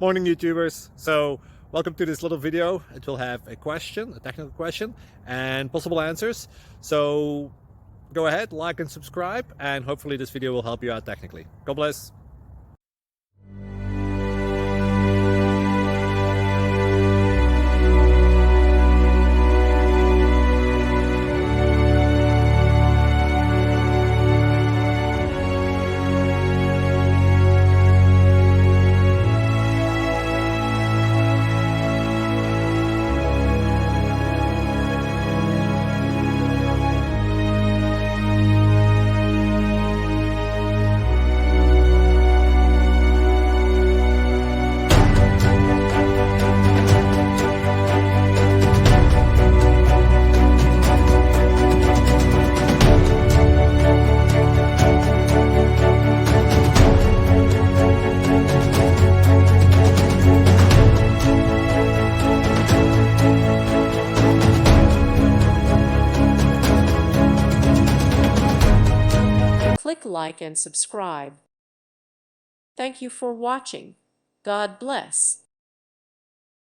Morning, YouTubers. So welcome to this little video. It will have a question, a technical question, and possible answers. So go ahead, like and subscribe, and hopefully this video will help you out technically. God bless. Click like and subscribe. Thank you for watching. God bless.